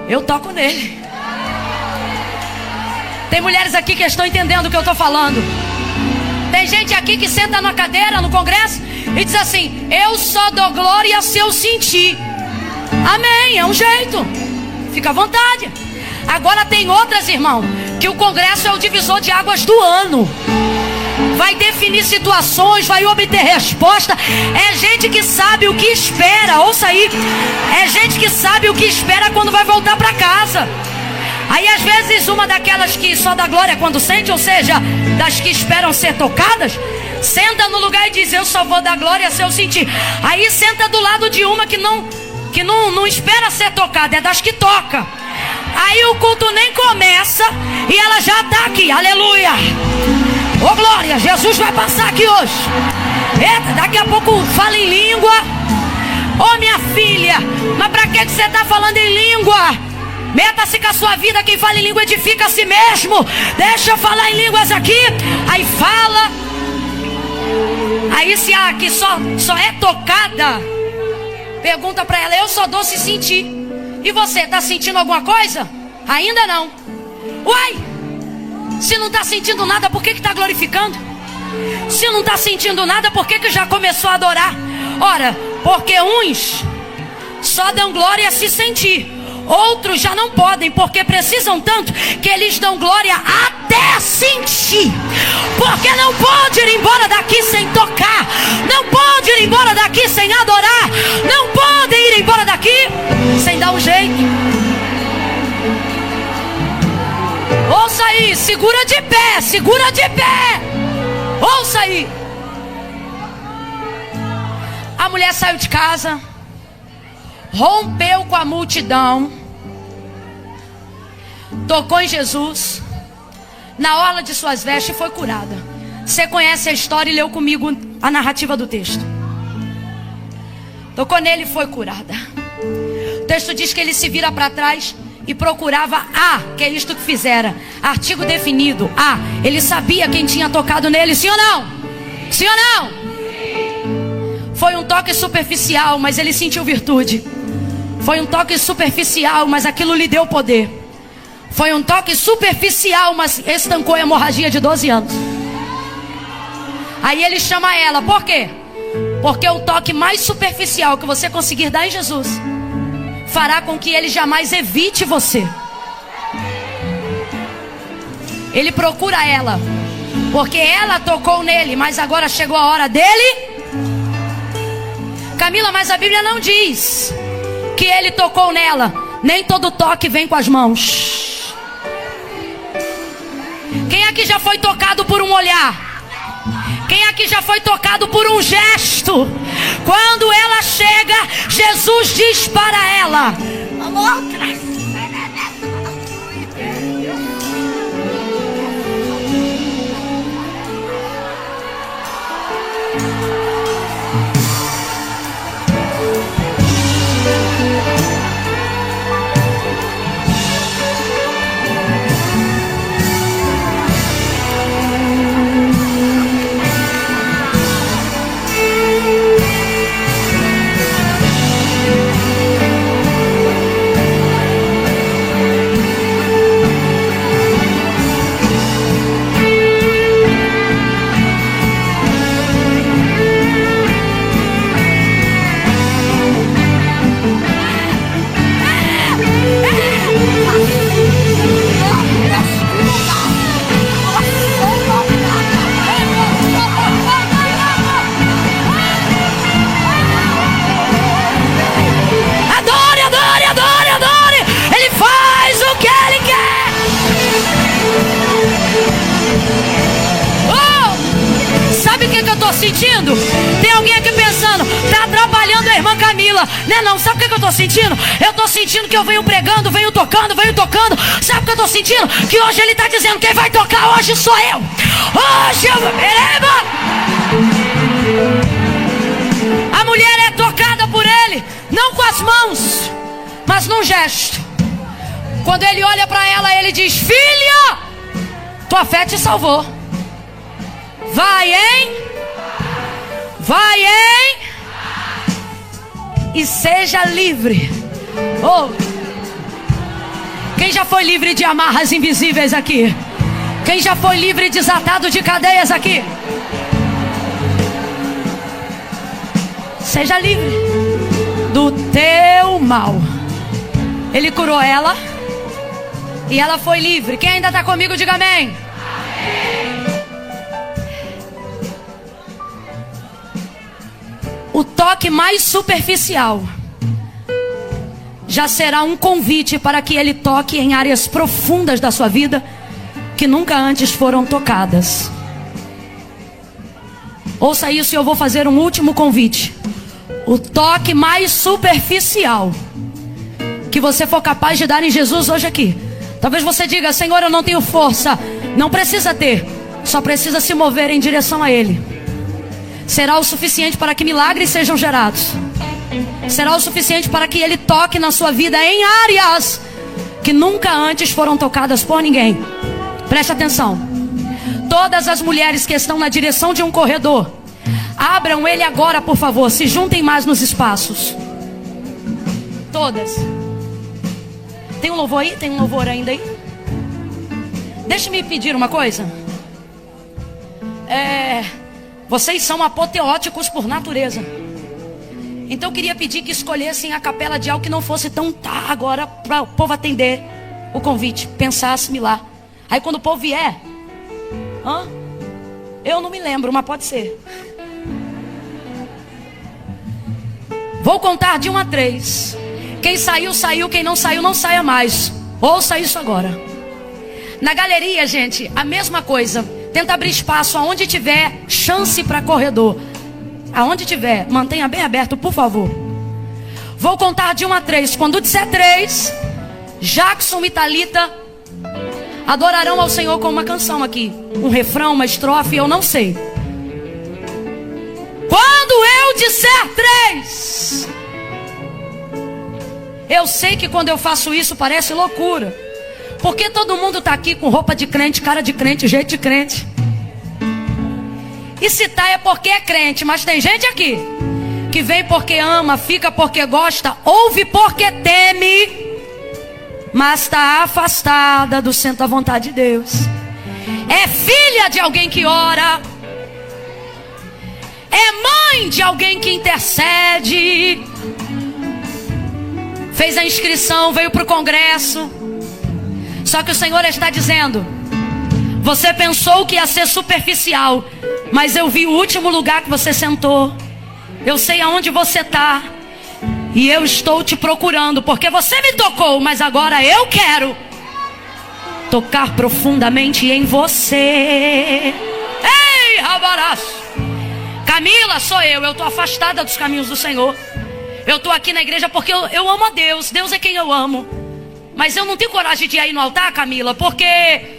eu toco nele. Tem mulheres aqui que estão entendendo o que eu estou falando. Tem gente aqui que senta na cadeira, no congresso, e diz assim, eu só dou glória se eu sentir. Amém, é um jeito. Fica à vontade. Agora tem outras, irmão, que o congresso é o divisor de águas do ano. Vai definir situações, vai obter resposta. É gente que sabe o que espera, ouça aí. É gente que sabe o que espera quando vai voltar para casa. Aí às vezes uma daquelas que só dá glória quando sente, ou seja, das que esperam ser tocadas, senta no lugar e diz, eu só vou dar glória se eu sentir. Aí senta do lado de uma que não espera ser tocada, é das que toca. Aí o culto nem começa e ela já está aqui, aleluia. Ô glória, Jesus vai passar aqui hoje. Eita, daqui a pouco fala em língua. Ô minha filha, mas pra que você está falando em língua? Meta-se com a sua vida, quem fala em língua edifica a si mesmo. Deixa eu falar em línguas aqui. Aí fala. Aí se a que só é tocada, pergunta pra ela, eu só dou se sentir. E você, tá sentindo alguma coisa? Ainda não. Uai, se não tá sentindo nada, por que tá glorificando? Se não tá sentindo nada, por que já começou a adorar? Ora, porque uns só dão glória se sentir. Outros já não podem, porque precisam tanto que eles dão glória até sentir. Porque não pode ir embora daqui sem tocar. Não pode ir embora daqui sem adorar. Não pode ir embora daqui sem dar um jeito. Ouça aí, segura de pé, segura de pé. Ouça aí. A mulher saiu de casa, rompeu com a multidão, tocou em Jesus, na orla de suas vestes e foi curada. Você conhece a história e leu comigo a narrativa do texto. Tocou nele e foi curada. O texto diz que ele se vira para trás e procurava que é isto que fizera. Artigo definido, ele sabia quem tinha tocado nele, sim ou não? Sim ou não? Foi um toque superficial, mas ele sentiu virtude. Foi um toque superficial, mas aquilo lhe deu poder. Foi um toque superficial, mas estancou a hemorragia de 12 anos. Aí ele chama ela, por quê? Porque o toque mais superficial que você conseguir dar em Jesus fará com que ele jamais evite você. Ele procura ela, porque ela tocou nele, mas agora chegou a hora dele. Camila, mas a Bíblia não diz que ele tocou nela. Nem todo toque vem com as mãos. Quem aqui já foi tocado por um olhar? Quem aqui já foi tocado por um gesto? Quando ela chega, Jesus diz para ela: outra. sentindo? Tem alguém aqui pensando, tá atrapalhando a irmã Camila. Né não, sabe o que eu tô sentindo? Eu tô sentindo que eu venho pregando, venho tocando. Sabe o que eu tô sentindo? Que hoje ele tá dizendo, quem vai tocar hoje sou eu. Hoje eu... A mulher é tocada por ele, não com as mãos, mas num gesto. Quando ele olha para ela, ele diz, filha, tua fé te salvou. Vai, hein? Vai, hein? E seja livre. Oh. Quem já foi livre de amarras invisíveis aqui? Quem já foi livre e desatado de cadeias aqui? Seja livre do teu mal. Ele curou ela e ela foi livre. Quem ainda está comigo, diga amém. O toque mais superficial já será um convite para que ele toque em áreas profundas da sua vida que nunca antes foram tocadas. Ouça isso e eu vou fazer um último convite. O toque mais superficial que você for capaz de dar em Jesus hoje aqui. Talvez você diga, Senhor, eu não tenho força. Não precisa ter, só precisa se mover em direção a Ele. Será o suficiente para que milagres sejam gerados. Será o suficiente para que Ele toque na sua vida em áreas que nunca antes foram tocadas por ninguém. Preste atenção. Todas as mulheres que estão na direção de um corredor, abram ele agora, por favor. Se juntem mais nos espaços. Todas. Tem um louvor aí? Tem um louvor ainda aí? Deixa-me pedir uma coisa. Vocês são apoteóticos por natureza. Então eu queria pedir que escolhessem a capela de algo que não fosse tão agora, para o povo atender o convite, pensar, assimilar. Aí quando o povo vier, eu não me lembro, mas pode ser. Vou contar de 1 a 3. Quem saiu, saiu. Quem não saiu, não saia mais. Ouça isso agora. Na galeria, gente, a mesma coisa. Tenta abrir espaço aonde tiver chance para corredor. Aonde tiver, mantenha bem aberto, por favor. Vou contar de 1 a 3. Quando disser 3, Jackson e Thalita adorarão ao Senhor com uma canção aqui. Um refrão, uma estrofe, eu não sei. Quando eu disser 3, eu sei que quando eu faço isso parece loucura. Porque todo mundo está aqui com roupa de crente, cara de crente, jeito de crente. E se tá é porque é crente. Mas tem gente aqui que vem porque ama, fica porque gosta, ouve porque teme, mas está afastada do centro da vontade de Deus. É filha de alguém que ora, é mãe de alguém que intercede, fez a inscrição, veio para o congresso. Só que o Senhor está dizendo, você pensou que ia ser superficial, mas eu vi o último lugar que você sentou. Eu sei aonde você está. E eu estou te procurando, porque você me tocou, mas agora eu quero tocar profundamente em você. Ei, Rabaraço! Camila, sou eu estou afastada dos caminhos do Senhor. Eu estou aqui na igreja porque eu amo a Deus. Deus é quem eu amo. Mas eu não tenho coragem de ir aí no altar, Camila, porque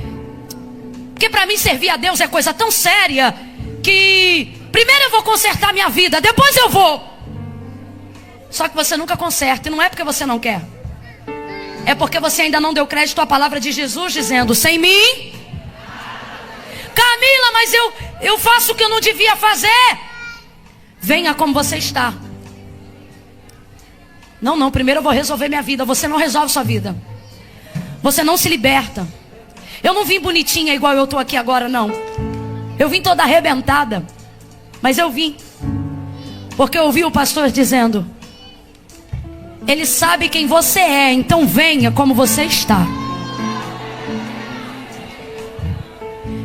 para mim servir a Deus é coisa tão séria que primeiro eu vou consertar minha vida, depois eu vou. Só que você nunca conserta, e não é porque você não quer. É porque você ainda não deu crédito à palavra de Jesus dizendo, sem mim, Camila, mas eu faço o que eu não devia fazer. Venha como você está. Não, primeiro eu vou resolver minha vida. Você não resolve sua vida. Você não se liberta. Eu não vim bonitinha igual eu estou aqui agora, não. Eu vim toda arrebentada. Mas eu vim porque eu ouvi o pastor dizendo, Ele sabe quem você é, então venha como você está.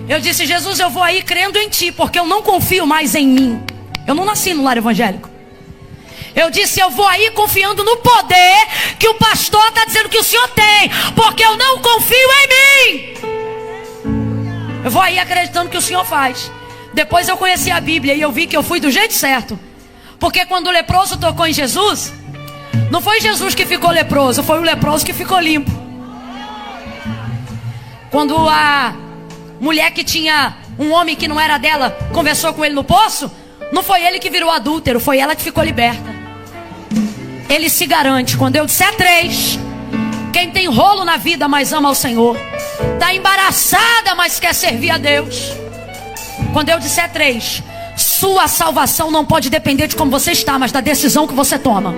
Eu disse, Jesus, eu vou aí crendo em Ti, porque eu não confio mais em mim. Eu não nasci no lar evangélico. Eu disse, eu vou aí confiando no poder que o pastor está dizendo que o Senhor tem, porque eu não confio em mim. Eu vou aí acreditando que o Senhor faz. Depois eu conheci a Bíblia e eu vi que eu fui do jeito certo. Porque quando o leproso tocou em Jesus, não foi Jesus que ficou leproso, foi o leproso que ficou limpo. Quando a mulher que tinha um homem que não era dela conversou com ele no poço, não foi ele que virou adúltero, foi ela que ficou liberta. Ele se garante. Quando eu disser 3, quem tem rolo na vida, mas ama ao Senhor, está embaraçada, mas quer servir a Deus. Quando eu disser 3, sua salvação não pode depender de como você está, mas da decisão que você toma.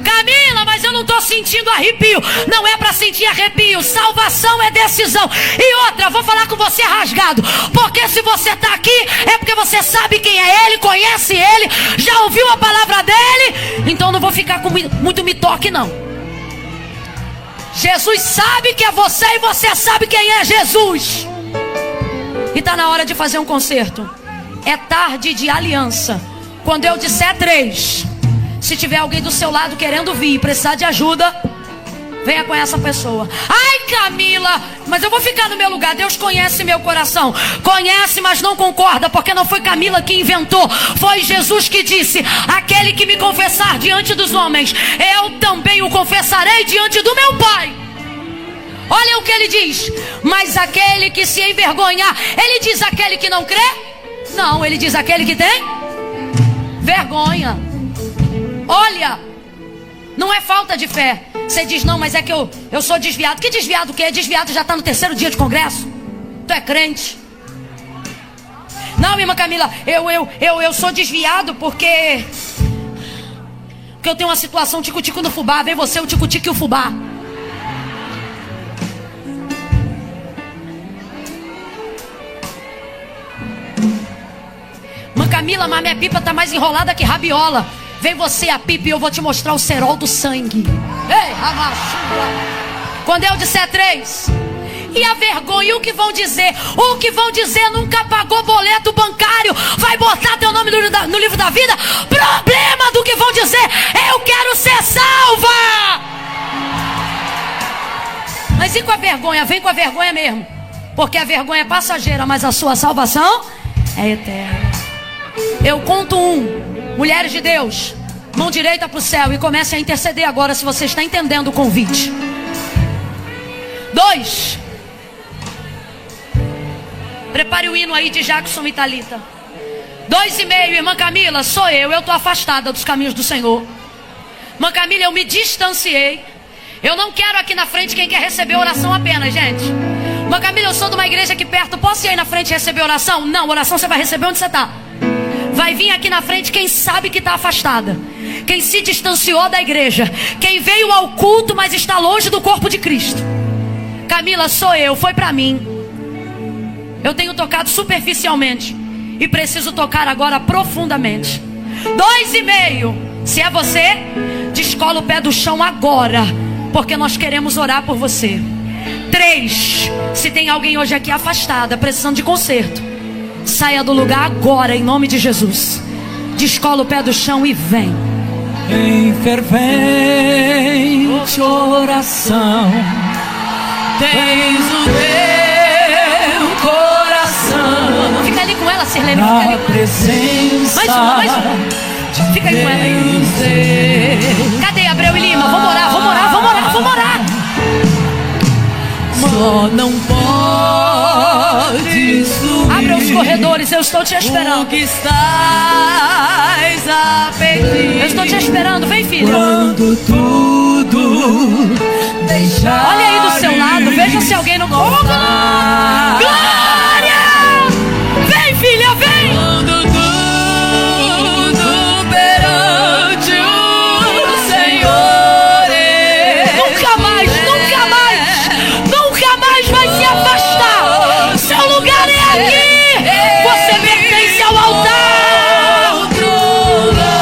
Camila, mas eu não estou sentindo arrepio. Não é para sentir arrepio. Salvação é decisão. E outra, vou falar com você rasgado. Porque se você está aqui, é porque você sabe quem é Ele, conhece Ele, já ouviu a palavra dEle. Então não vou ficar com muito me toque, não. Jesus sabe que é você e você sabe quem é Jesus. E está na hora de fazer um concerto. É tarde de aliança. Quando eu disser 3, se tiver alguém do seu lado querendo vir e precisar de ajuda, venha com essa pessoa. Ai, Camila, mas eu vou ficar no meu lugar. Deus conhece meu coração. Conhece, mas não concorda, porque não foi Camila que inventou. Foi Jesus que disse: aquele que me confessar diante dos homens, eu também o confessarei diante do meu Pai. Olha o que ele diz. Mas aquele que se envergonhar, ele diz aquele que não crê? Não, ele diz aquele que tem vergonha. Olha, não é falta de fé. Você diz, não, mas é que eu sou desviado. Que desviado o quê? Desviado já está no 3º dia de congresso. Tu é crente. Não, irmã Camila, eu sou desviado porque eu tenho uma situação tico-tico no fubá. Vem você, o tico-tico e o fubá. Irmã Camila, mas minha pipa está mais enrolada que rabiola. Vem você a pipa e eu vou te mostrar o cerol do sangue. Ei, Ramachua. Quando eu disser 3, e a vergonha, e o que vão dizer? O que vão dizer? Nunca pagou boleto bancário, vai botar teu nome no livro da vida? Problema do que vão dizer. Eu quero ser salva. Mas e com a vergonha? Vem com a vergonha mesmo. Porque a vergonha é passageira, mas a sua salvação é eterna. Eu conto 1. Mulheres de Deus, mão direita para o céu e comece a interceder agora, se você está entendendo o convite. 2. Prepare o hino aí de Jackson e Thalita. 2,5, irmã Camila, sou eu estou afastada dos caminhos do Senhor. Irmã Camila, eu me distanciei. Eu não quero aqui na frente quem quer receber oração apenas, gente. Irmã Camila, eu sou de uma igreja aqui perto, posso ir aí na frente receber oração? Não, oração você vai receber onde você está. Vai vir aqui na frente quem sabe que está afastada, quem se distanciou da igreja, quem veio ao culto, mas está longe do corpo de Cristo. Camila, sou eu, foi para mim. Eu tenho tocado superficialmente e preciso tocar agora profundamente. 2,5. Se é você, descola o pé do chão agora, porque nós queremos orar por você. 3. Se tem alguém hoje aqui afastada, precisando de conserto, saia do lugar agora, em nome de Jesus. Descola o pé do chão e vem. Em fervente oração, tens o teu coração. Fica ali com ela, Sirlene. Fica ali com ela. Mais uma. Fica aí com ela aí. Cadê Abreu e Lima? Vamos orar. Só não pode subir. Abra os corredores, eu estou te esperando. O que estás a pedir? Eu estou te esperando, vem, filha. Quando tudo deixar. Olha aí do seu lado, veja se alguém não fogo. Glória! Vem, filha, vem! Quando tudo perante o Senhor, nunca mais vai se afastar. Seu lugar é aqui. Você pertence ao altar. Outro lugar.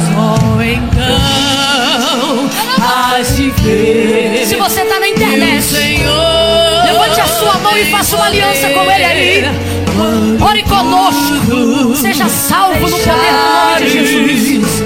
Só então has de ver. Se você está na internet, levante a sua mão e faça uma aliança com Ele aí. Ore conosco. Seja salvo no poder do nome de Jesus.